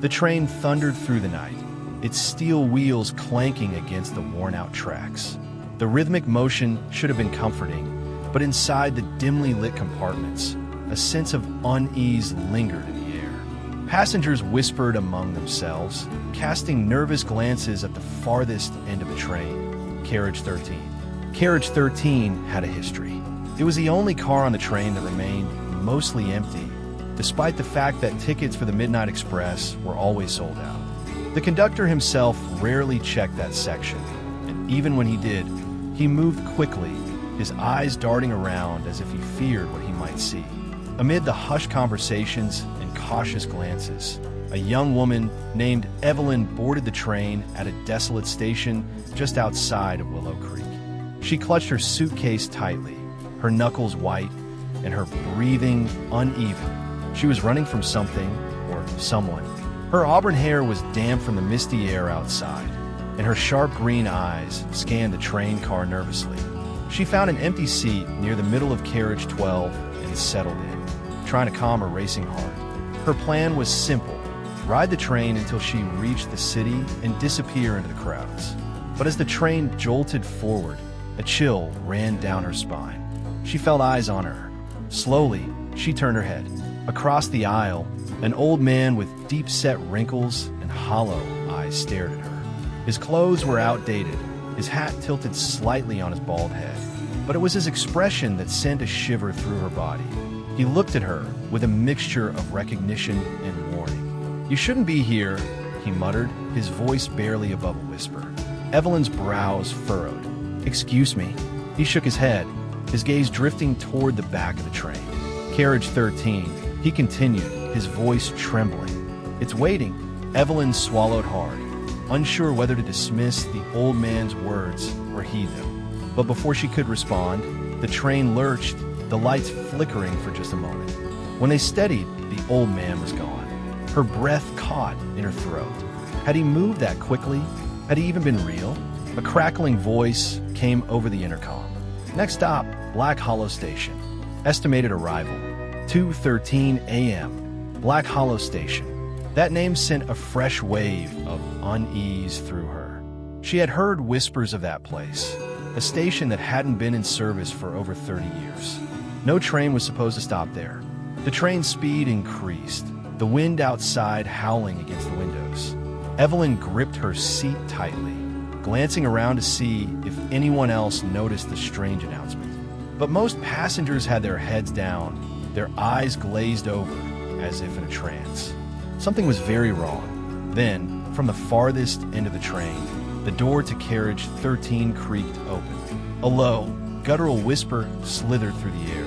The train thundered through the night, its steel wheels clanking against the worn-out tracks. The rhythmic motion should have been comforting, but inside the dimly lit compartments, a sense of unease lingered in the air. Passengers whispered among themselves, casting nervous glances at the farthest end of the train, Carriage 13. Carriage 13 had a history. It was the only car on the train that remained mostly empty, despite the fact that tickets for the Midnight Express were always sold out. The conductor himself rarely checked that section, and even when he did, he moved quickly, his eyes darting around as if he feared what he might see. Amid the hushed conversations and cautious glances, a young woman named Evelyn boarded the train at a desolate station just outside of Willow Creek. She clutched her suitcase tightly, her knuckles white, and her breathing uneven. She was running from something or someone. Her auburn hair was damp from the misty air outside, and her sharp green eyes scanned the train car nervously. She found an empty seat near the middle of carriage 12 and settled in, trying to calm her racing heart. Her plan was simple: ride the train until she reached the city and disappear into the crowds. But as the train jolted forward, a chill ran down her spine. She felt eyes on her. Slowly, she turned her head. Across the aisle, an old man with deep-set wrinkles and hollow eyes stared at her. His clothes were outdated, his hat tilted slightly on his bald head, but it was his expression that sent a shiver through her body. He looked at her with a mixture of recognition and warning. "You shouldn't be here," he muttered, his voice barely above a whisper. Evelyn's brows furrowed. "Excuse me." He shook his head, his gaze drifting toward the back of the train. "Carriage 13, he continued, his voice trembling. "It's waiting." Evelyn swallowed hard, unsure whether to dismiss the old man's words or heed them. But before she could respond, the train lurched, the lights flickering for just a moment. When they steadied, the old man was gone. Her breath caught in her throat. Had he moved that quickly? Had he even been real? A crackling voice came over the intercom. "Next stop, Black Hollow Station. Estimated arrival, 2:13 a.m. Black Hollow Station." That name sent a fresh wave of unease through her. She had heard whispers of that place, a station that hadn't been in service for over 30 years. No train was supposed to stop there. The train's speed increased, the wind outside howling against the windows. Evelyn gripped her seat tightly, glancing around to see if anyone else noticed the strange announcement. But most passengers had their heads down, their eyes glazed over, as if in a trance. Something was very wrong. Then, from the farthest end of the train, the door to carriage 13 creaked open. A low, guttural whisper slithered through the air.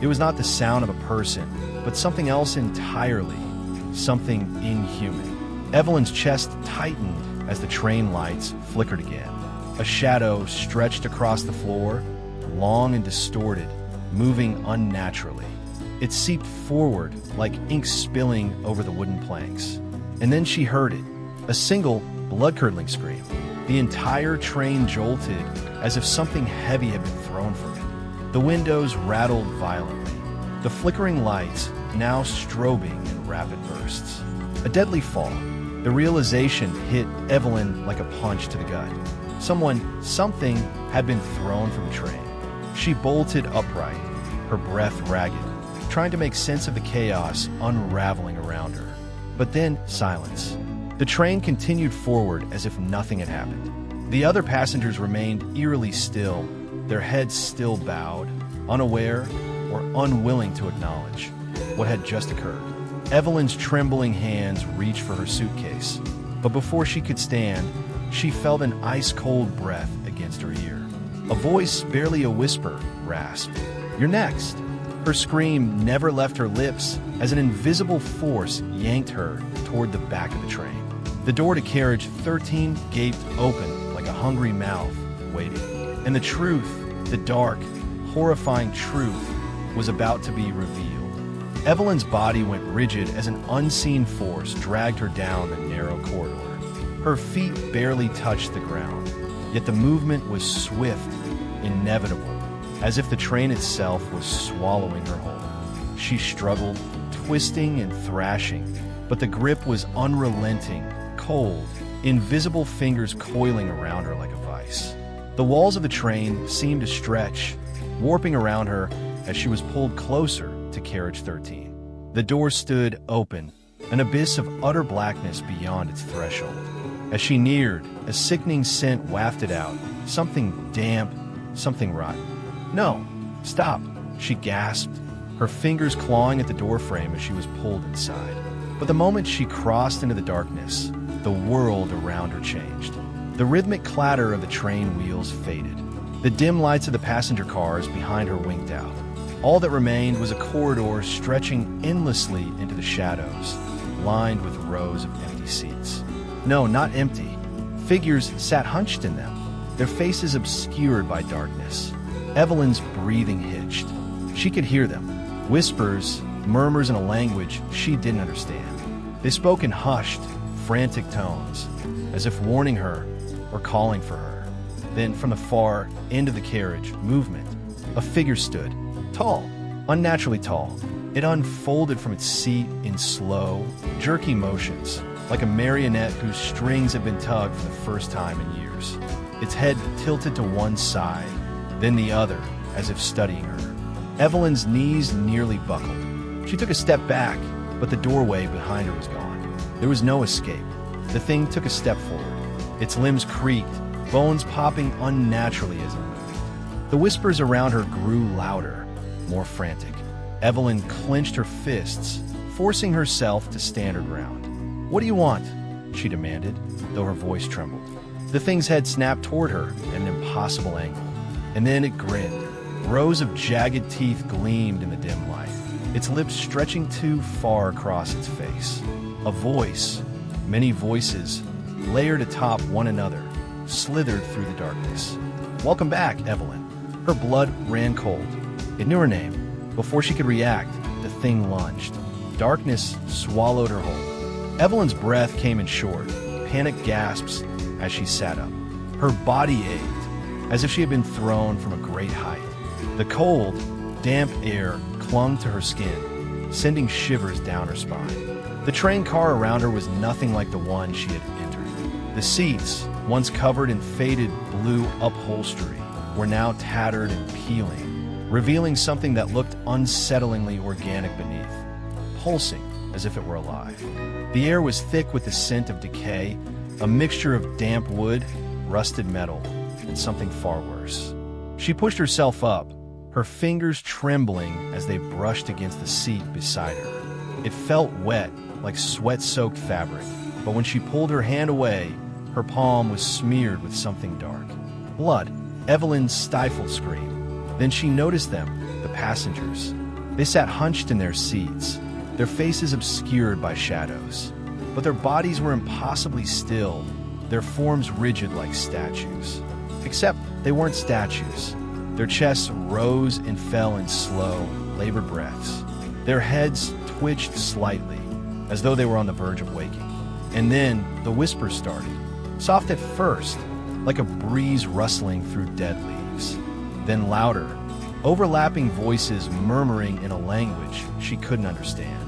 It was not the sound of a person, but something else entirely, something inhuman. Evelyn's chest tightened as the train lights flickered again. A shadow stretched across the floor, long and distorted, moving unnaturally. It seeped forward like ink spilling over the wooden planks. And then she heard it, a single, blood-curdling scream. The entire train jolted as if something heavy had been thrown from it. The windows rattled violently, the flickering lights now strobing in rapid bursts. A deadly fall. The realization hit Evelyn like a punch to the gut. Something had been thrown from the train. She bolted upright, her breath ragged, trying to make sense of the chaos unraveling around her. But then, silence. The train continued forward as if nothing had happened. The other passengers remained eerily still, their heads still bowed, unaware or unwilling to acknowledge what had just occurred. Evelyn's trembling hands reached for her suitcase, but before she could stand, she felt an ice-cold breath against her ear. A voice, barely a whisper, rasped, "You're next." Her scream never left her lips as an invisible force yanked her toward the back of the train. The door to carriage 13 gaped open like a hungry mouth waiting. And the truth, the dark, horrifying truth, was about to be revealed. Evelyn's body went rigid as an unseen force dragged her down the narrow corridor. Her feet barely touched the ground, yet the movement was swift, inevitable, as if the train itself was swallowing her whole. She struggled, twisting and thrashing, but the grip was unrelenting, cold, invisible fingers coiling around her like a vice. The walls of the train seemed to stretch, warping around her as she was pulled closer to carriage 13. The door stood open, an abyss of utter blackness beyond its threshold. As she neared, a sickening scent wafted out, something damp, something rotten. "No, stop," she gasped, her fingers clawing at the doorframe as she was pulled inside. But the moment she crossed into the darkness, the world around her changed. The rhythmic clatter of the train wheels faded. The dim lights of the passenger cars behind her winked out. All that remained was a corridor stretching endlessly into the shadows, lined with rows of empty seats. No, not empty. Figures sat hunched in them, their faces obscured by darkness. Evelyn's breathing hitched. She could hear them. Whispers, murmurs in a language she didn't understand. They spoke in hushed, frantic tones, as if warning her or calling for her. Then, from the far end of the carriage, movement. A figure stood, tall, unnaturally tall. It unfolded from its seat in slow, jerky motions, like a marionette whose strings had been tugged for the first time in years. Its head tilted to one side, then the other, as if studying her. Evelyn's knees nearly buckled. She took a step back, but the doorway behind her was gone. There was no escape. The thing took a step forward. Its limbs creaked, bones popping unnaturally as it moved. The whispers around her grew louder, more frantic. Evelyn clenched her fists, forcing herself to stand her ground. "What do you want?" she demanded, though her voice trembled. The thing's head snapped toward her at an impossible angle, and then it grinned. Rows of jagged teeth gleamed in the dim light, its lips stretching too far across its face. A voice, many voices, layered atop one another, slithered through the darkness. "Welcome back, Evelyn." Her blood ran cold. It knew her name. Before she could react, the thing lunged. Darkness swallowed her whole. Evelyn's breath came in short, panic gasps as she sat up. Her body ached, as if she had been thrown from a great height. The cold, damp air clung to her skin, sending shivers down her spine. The train car around her was nothing like the one she had entered. The seats, once covered in faded blue upholstery, were now tattered and peeling, revealing something that looked unsettlingly organic beneath, pulsing as if it were alive. The air was thick with the scent of decay, a mixture of damp wood, rusted metal, and something far worse. She pushed herself up, her fingers trembling as they brushed against the seat beside her. It felt wet, like sweat-soaked fabric, but when she pulled her hand away, her palm was smeared with something dark. Blood. Evelyn stifled scream. Then she noticed them, the passengers. They sat hunched in their seats, their faces obscured by shadows. But their bodies were impossibly still, their forms rigid like statues. Except they weren't statues. Their chests rose and fell in slow, labored breaths. Their heads twitched slightly, as though they were on the verge of waking. And then the whispers started, soft at first, like a breeze rustling through dead leaves. Then louder, overlapping voices murmuring in a language she couldn't understand.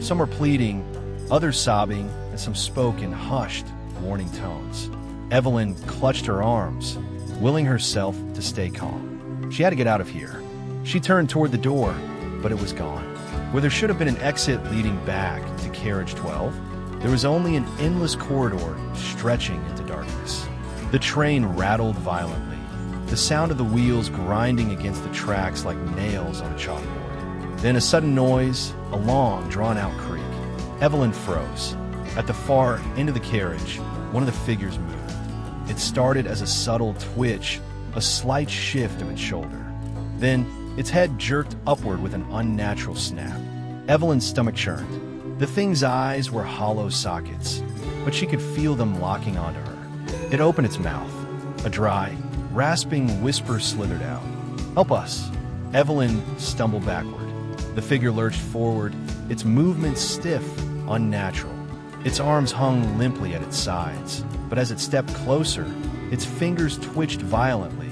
Some were pleading, others sobbing, and some spoke in hushed, warning tones. Evelyn clutched her arms, willing herself to stay calm. She had to get out of here. She turned toward the door, but it was gone. Where there should have been an exit leading back to carriage 12, there was only an endless corridor stretching into darkness. The train rattled violently, the sound of the wheels grinding against the tracks like nails on a chalkboard. Then a sudden noise, a long, drawn-out creak. Evelyn froze. At the far end of the carriage, one of the figures moved. It started as a subtle twitch, a slight shift of its shoulder. Then, its head jerked upward with an unnatural snap. Evelyn's stomach churned. The thing's eyes were hollow sockets, but she could feel them locking onto her. It opened its mouth. A dry, rasping whisper slithered out. "Help us." Evelyn stumbled backward. The figure lurched forward, its movements stiff, unnatural. Its arms hung limply at its sides, but as it stepped closer, its fingers twitched violently,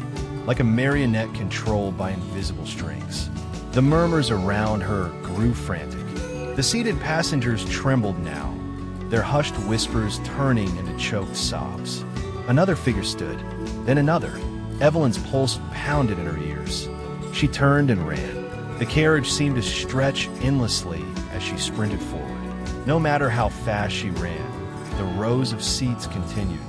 like a marionette controlled by invisible strings. The murmurs around her grew frantic. The seated passengers trembled now, their hushed whispers turning into choked sobs. Another figure stood, then another. Evelyn's pulse pounded in her ears. She turned and ran. The carriage seemed to stretch endlessly as she sprinted forward. No matter how fast she ran, the rows of seats continued,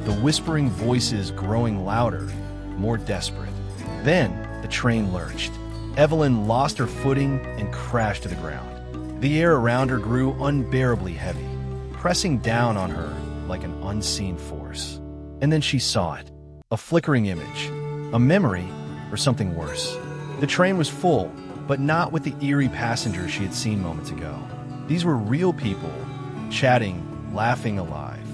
the whispering voices growing louder, more desperate. Then the train lurched. Evelyn lost her footing and crashed to the ground. The air around her grew unbearably heavy, pressing down on her like an unseen force. And then she saw it. A flickering image, a memory, or something worse. The train was full, but not with the eerie passengers she had seen moments ago. These were real people, chatting, laughing, alive.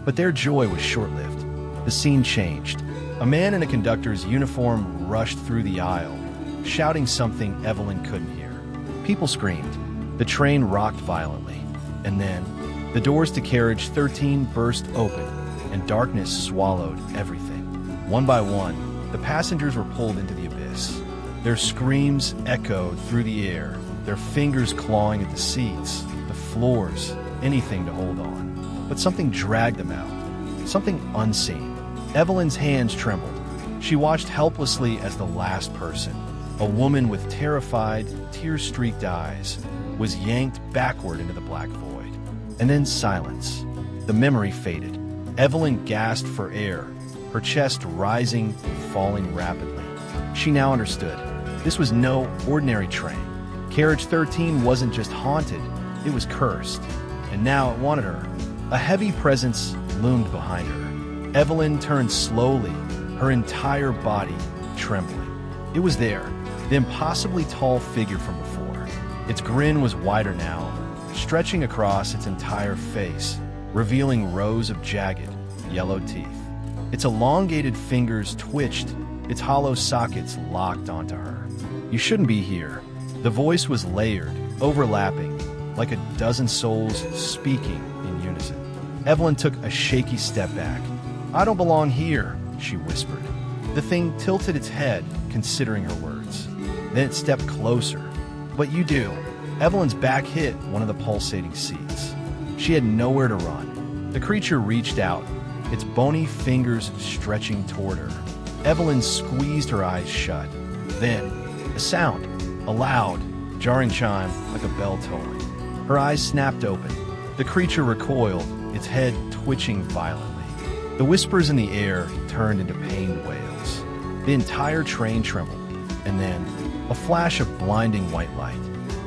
But their joy was short-lived. The scene changed. A man in a conductor's uniform rushed through the aisle, shouting something Evelyn couldn't hear. People screamed. The train rocked violently. And then, the doors to carriage 13 burst open, and darkness swallowed everything. One by one, the passengers were pulled into the abyss. Their screams echoed through the air, their fingers clawing at the seats, the floors, anything to hold on. But something dragged them out, something unseen. Evelyn's hands trembled. She watched helplessly as the last person, a woman with terrified, tear-streaked eyes, was yanked backward into the black void. And then silence. The memory faded. Evelyn gasped for air, her chest rising and falling rapidly. She now understood. This was no ordinary train. Carriage 13 wasn't just haunted, it was cursed. And now it wanted her. A heavy presence loomed behind her. Evelyn turned slowly, her entire body trembling. It was there, the impossibly tall figure from before. Its grin was wider now, stretching across its entire face, revealing rows of jagged, yellow teeth. Its elongated fingers twitched, its hollow sockets locked onto her. "You shouldn't be here." The voice was layered, overlapping, like a dozen souls speaking in unison. Evelyn took a shaky step back. "I don't belong here," she whispered. The thing tilted its head, considering her words. Then it stepped closer. "But you do." Evelyn's back hit one of the pulsating seats. She had nowhere to run. The creature reached out, its bony fingers stretching toward her. Evelyn squeezed her eyes shut. Then, a sound, a loud, jarring chime like a bell tolling. Her eyes snapped open. The creature recoiled, its head twitching violently. The whispers in the air turned into pained wails. The entire train trembled, and then, a flash of blinding white light.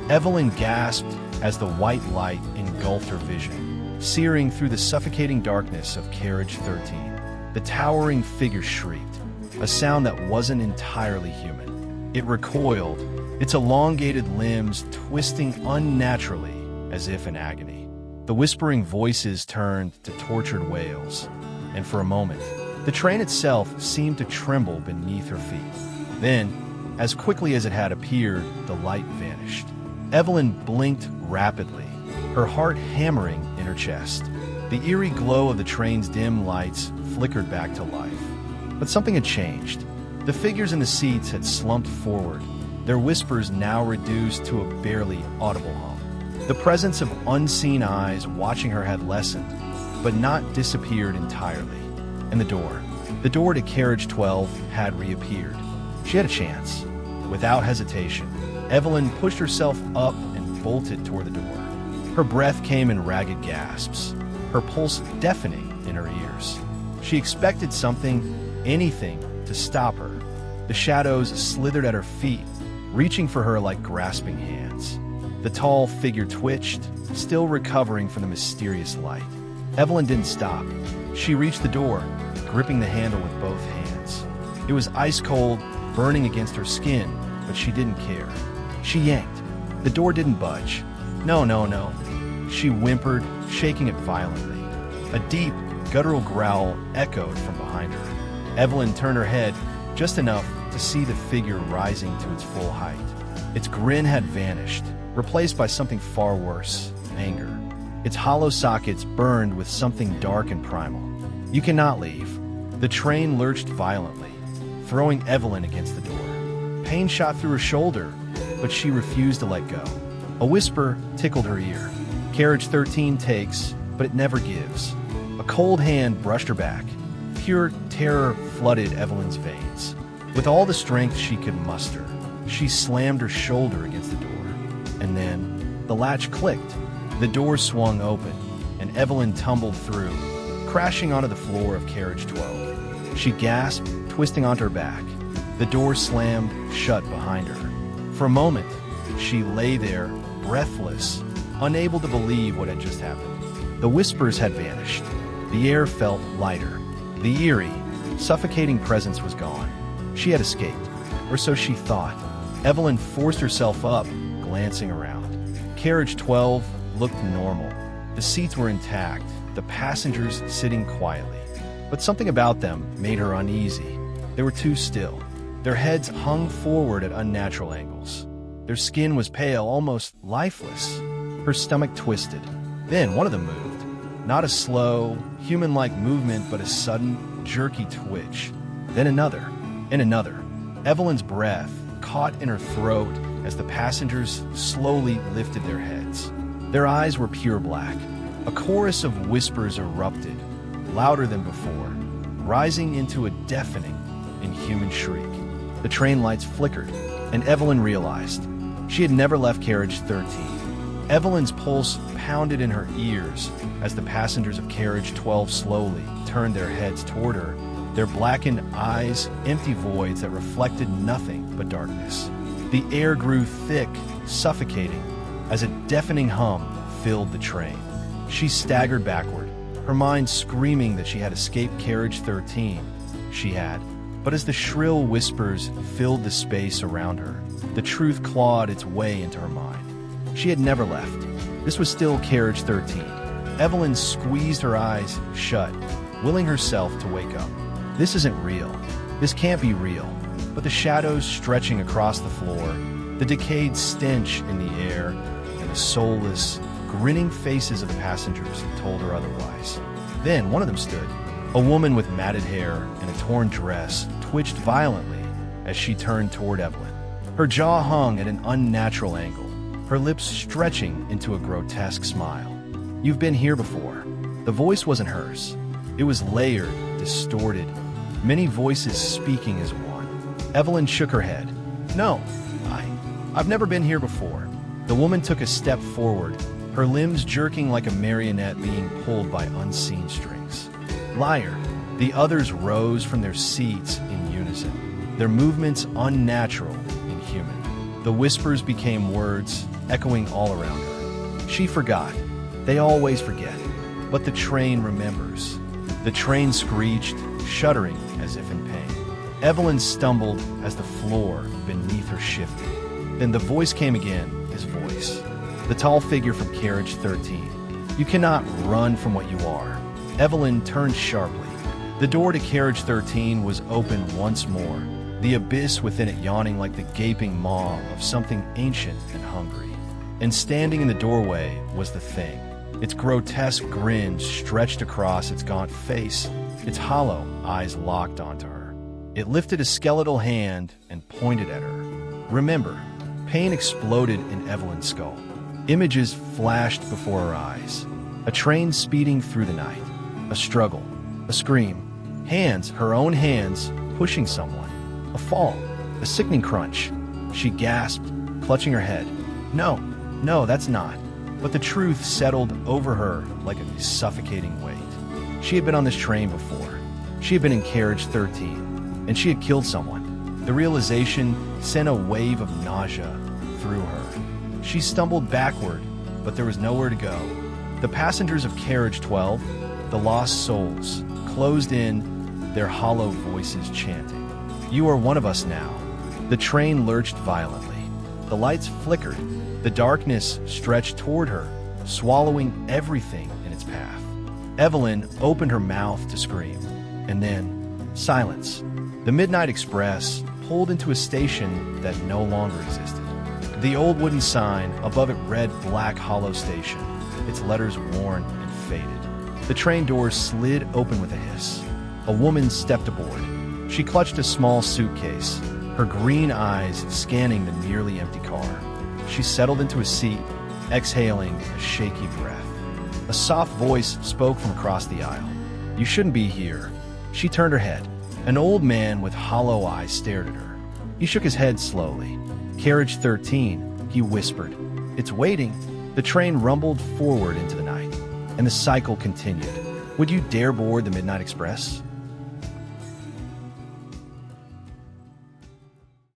Evelyn gasped as the white light engulfed her vision, searing through the suffocating darkness of carriage 13. The towering figure shrieked, a sound that wasn't entirely human. It recoiled, its elongated limbs twisting unnaturally as if in agony. The whispering voices turned to tortured wails, and for a moment, the train itself seemed to tremble beneath her feet. Then, as quickly as it had appeared, the light vanished. Evelyn blinked rapidly, her heart hammering in her chest. The eerie glow of the train's dim lights flickered back to life. But something had changed. The figures in the seats had slumped forward, their whispers now reduced to a barely audible hum. The presence of unseen eyes watching her had lessened, but not disappeared entirely. And the door to carriage 12 had reappeared. She had a chance. Without hesitation, Evelyn pushed herself up and bolted toward the door. Her breath came in ragged gasps, her pulse deafening in her ears. She expected something, anything, to stop her. The shadows slithered at her feet, reaching for her like grasping hands. The tall figure twitched, still recovering from the mysterious light. Evelyn didn't stop. She reached the door, gripping the handle with both hands. It was ice cold, burning against her skin, but she didn't care. She yanked. The door didn't budge. No. She whimpered, shaking it violently. A deep, guttural growl echoed from behind her. Evelyn turned her head just enough to see the figure rising to its full height. Its grin had vanished, replaced by something far worse, anger. Its hollow sockets burned with something dark and primal. "You cannot leave." The train lurched violently, throwing Evelyn against the door. Pain shot through her shoulder, but she refused to let go. A whisper tickled her ear. "Carriage 13 takes but it never gives. A cold hand brushed her back. Pure terror flooded Evelyn's veins. With all the strength she could muster, she slammed her shoulder against the door. And then, the latch clicked. The door swung open, and Evelyn tumbled through, crashing onto the floor of carriage 12. She gasped, twisting onto her back. The door slammed shut behind her. For a moment, she lay there, breathless, unable to believe what had just happened. The whispers had vanished. The air felt lighter. The eerie, suffocating presence was gone. She had escaped, or so she thought. Evelyn forced herself up, glancing around. Carriage 12 looked normal. The seats were intact, the passengers sitting quietly. But something about them made her uneasy. They were too still. Their heads hung forward at unnatural angles. Their skin was pale, almost lifeless. Her stomach twisted. Then one of them moved. Not a slow, human-like movement, but a sudden, jerky twitch. Then another, and another. Evelyn's breath caught in her throat as the passengers slowly lifted their heads. Their eyes were pure black. A chorus of whispers erupted, louder than before, rising into a deafening, inhuman shriek. The train lights flickered, and Evelyn realized she had never left carriage 13. Evelyn's pulse pounded in her ears as the passengers of carriage 12 slowly turned their heads toward her, their blackened eyes empty voids that reflected nothing but darkness. The air grew thick, suffocating, as a deafening hum filled the train. She staggered backward, her mind screaming that she had escaped carriage 13. She had. But as the shrill whispers filled the space around her, the truth clawed its way into her mind. She had never left. This was still carriage 13. Evelyn squeezed her eyes shut, willing herself to wake up. This isn't real. This can't be real. But the shadows stretching across the floor, the decayed stench in the air, and the soulless, grinning faces of the passengers told her otherwise. Then one of them stood. A woman with matted hair and a torn dress twitched violently as she turned toward Evelyn. Her jaw hung at an unnatural angle, her lips stretching into a grotesque smile. "You've been here before." The voice wasn't hers. It was layered, distorted, many voices speaking as one. Evelyn shook her head. "No, I've never been here before." The woman took a step forward, her limbs jerking like a marionette being pulled by unseen strings. "Liar." The others rose from their seats in unison, their movements unnatural, inhuman. The whispers became words, echoing all around her. She forgot. They always forget. But the train remembers. The train screeched, shuddering as if in pain. Evelyn stumbled as the floor beneath her shifted. Then the voice came again, his voice. The tall figure from carriage 13. "You cannot run from what you are." Evelyn turned sharply. The door to carriage 13 was open once more, the abyss within it yawning like the gaping maw of something ancient and hungry. And standing in the doorway was the thing. Its grotesque grin stretched across its gaunt face, its hollow eyes locked onto her. It lifted a skeletal hand and pointed at her. "Remember." Pain exploded in Evelyn's skull. Images flashed before her eyes. A train speeding through the night. A struggle. A scream. Hands, her own hands, pushing someone. A fall. A sickening crunch. She gasped, clutching her head. No, that's not. But the truth settled over her like a suffocating weight. She had been on this train before. She had been in carriage 13, and she had killed someone. The realization sent a wave of nausea through her. She stumbled backward, but there was nowhere to go. The passengers of carriage 12, the lost souls, closed in, their hollow voices chanting. "You are one of us now." The train lurched violently. The lights flickered. The darkness stretched toward her, swallowing everything in its path. Evelyn opened her mouth to scream, and then silence. The Midnight Express pulled into a station that no longer existed. The old wooden sign above it read Black Hollow Station, its letters worn and faded. The train doors slid open with a hiss. A woman stepped aboard. She clutched a small suitcase, her green eyes scanning the nearly empty car. She settled into a seat, exhaling a shaky breath. A A soft voice spoke from across the aisle. "You shouldn't be here." She turned her head. An old man with hollow eyes stared at her. He shook his head slowly. "Carriage 13, he whispered. "It's waiting." The train rumbled forward into the night, and the cycle continued. Would you dare board the Midnight Express?